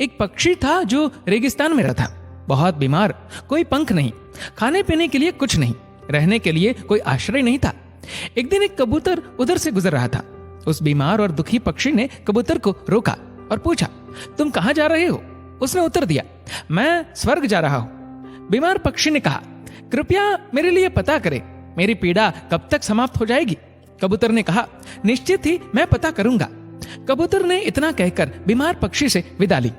एक पक्षी था जो रेगिस्तान में रहता, बहुत बीमार, कोई पंख नहीं, खाने पीने के लिए कुछ नहीं, रहने के लिए कोई आश्रय नहीं था। एक दिन एक कबूतर उधर से गुजर रहा था। उस बीमार और दुखी पक्षी ने कबूतर को रोका और पूछा, तुम कहाँ जा रहे हो? उसने उत्तर दिया, मैं स्वर्ग जा रहा हूं। बीमार पक्षी ने कहा, कृपया मेरे लिए पता करें, मेरी पीड़ा कब तक समाप्त हो जाएगी? कबूतर ने कहा, निश्चित ही मैं पता करूंगा। कबूतर ने इतना कहकर बीमार पक्षी से विदा ली।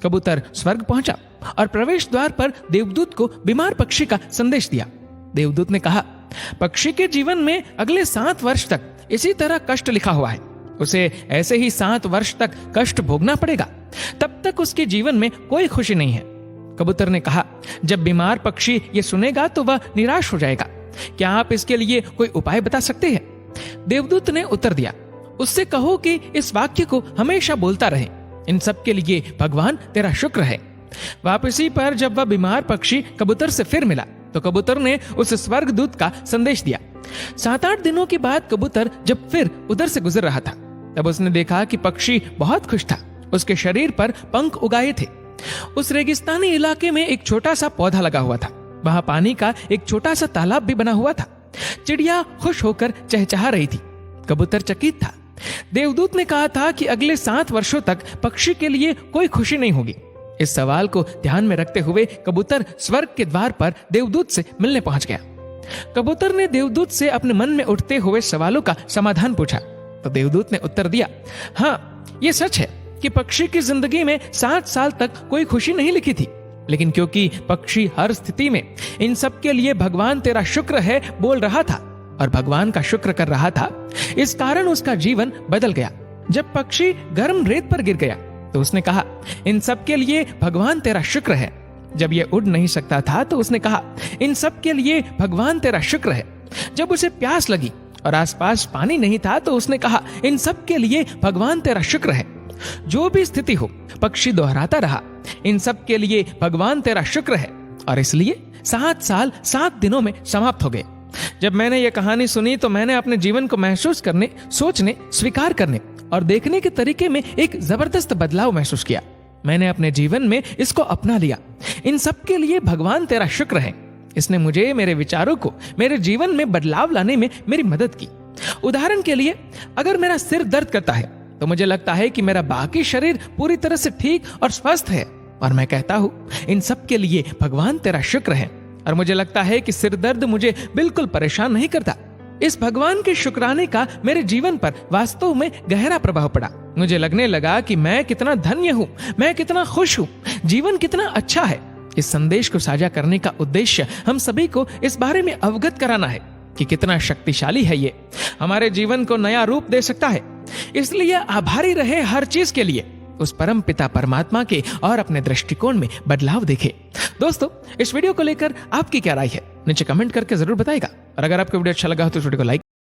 कबूतर स्वर्ग पहुंचा और प्रवेश द्वार पर देवदूत को बीमार पक्षी का संदेश दिया। देवदूत ने कहा, पक्षी के जीवन में अगले 7 वर्ष तक इसी तरह कष्ट लिखा हुआ है। उसे ऐसे ही 7 वर्ष तक कष्ट भोगना पड़ेगा, तब तक उसके जीवन में कोई खुशी नहीं है। कबूतर ने कहा, जब बीमार पक्षी ये सुनेगा तो वह निराश हो जाएगा। क्या आप इसके लिए कोई उपाय बता सकते हैं? देवदूत ने उत्तर दिया, उससे कहो कि इस वाक्य को हमेशा बोलता रहे, इन सब के लिए भगवान तेरा शुक्र है। वापसी पर जब वह बीमार पक्षी कबूतर से फिर मिला तो कबूतर ने उस स्वर्गदूत का संदेश दिया। 7-8 दिनों के बाद कबूतर जब फिर उधर से गुजर रहा था, तब उसने देखा कि पक्षी बहुत खुश था। उसके शरीर पर पंख उगाए थे। उस रेगिस्तानी इलाके में एक छोटा सा पौधा लगा हुआ था। वहां पानी का एक छोटा सा तालाब भी बना हुआ था। चिड़िया खुश होकर चहचहा रही थी। कबूतर चकित था। देवदूत ने कहा था कि अगले 7 वर्षों तक पक्षी के लिए कोई खुशी नहीं होगी। इस सवाल को ध्यान में रखते हुए कबूतर स्वर्ग के द्वार पर देवदूत से मिलने पहुंच गया। कबूतर ने देवदूत से अपने मन में उठते हुए सवालों का समाधान पूछा तो देवदूत ने उत्तर दिया, हाँ, ये सच है कि पक्षी की जिंदगी में 7 साल तक कोई खुशी नहीं लिखी थी, लेकिन क्योंकि पक्षी हर स्थिति में इन सब के लिए भगवान तेरा शुक्र है बोल रहा था और भगवान का शुक्र कर रहा था, इस कारण उसका जीवन बदल गया। जब पक्षी गर्म रेत पर गिर गया तो उसने कहा, इन सब के लिए भगवान तेरा शुक्र है। जब ये उड़ नहीं सकता था तो उसने कहा, इन सब के लिए भगवान तेरा शुक्र है। जब उसे प्यास लगी और आसपास पानी नहीं था तो उसने कहा, इन सब के लिए भगवान तेरा शुक्र है। जो भी स्थिति हो, पक्षी दोहराता रहा, इन सब के लिए भगवान तेरा शुक्र है। और इसलिए 7 साल 7 दिनों में समाप्त हो गए। जब मैंने ये कहानी सुनी तो मैंने अपने जीवन को महसूस करने, सोचने, स्वीकार करने और देखने के तरीके में एक जबरदस्त बदलाव महसूस किया। मैंने अपने जीवन में इसको अपना लिया। इन सब के लिए भगवान तेरा शुक्र है। इसने मुझे, मेरे विचारों को, मेरे जीवन में बदलाव लाने में मेरी मदद की। उदाहरण के लिए, अगर मेरा सिर दर्द करता है तो मुझे लगता है कि मेरा बाकी शरीर पूरी तरह से ठीक और स्वस्थ है और मैं कहता हूँ, इन सब के लिए भगवान तेरा शुक्र है। और मुझे लगता है कि सिर दर्द मुझे बिल्कुल परेशान नहीं करता। इस भगवान के शुक्राने का मेरे जीवन पर वास्तव में गहरा प्रभाव पड़ा। मुझे लगने लगा कि मैं कितना धन्य हूँ, मैं कितना खुश हूँ, जीवन कितना अच्छा है। इस संदेश को साझा करने का उद्देश्य हम सभी को इस बारे में अवगत कराना है कि कितना शक्तिशाली है ये, हमारे जीवन को नया रूप दे सकता है। इसलिए आभारी रहे हर चीज के लिए, उस परम पिता परमात्मा के और अपने दृष्टिकोण में बदलाव देखे। दोस्तों, इस वीडियो को लेकर आपकी क्या राय है नीचे कमेंट करके जरूर बताएगा। और अगर आपको वीडियो अच्छा लगा हो तो इस वीडियो को लाइक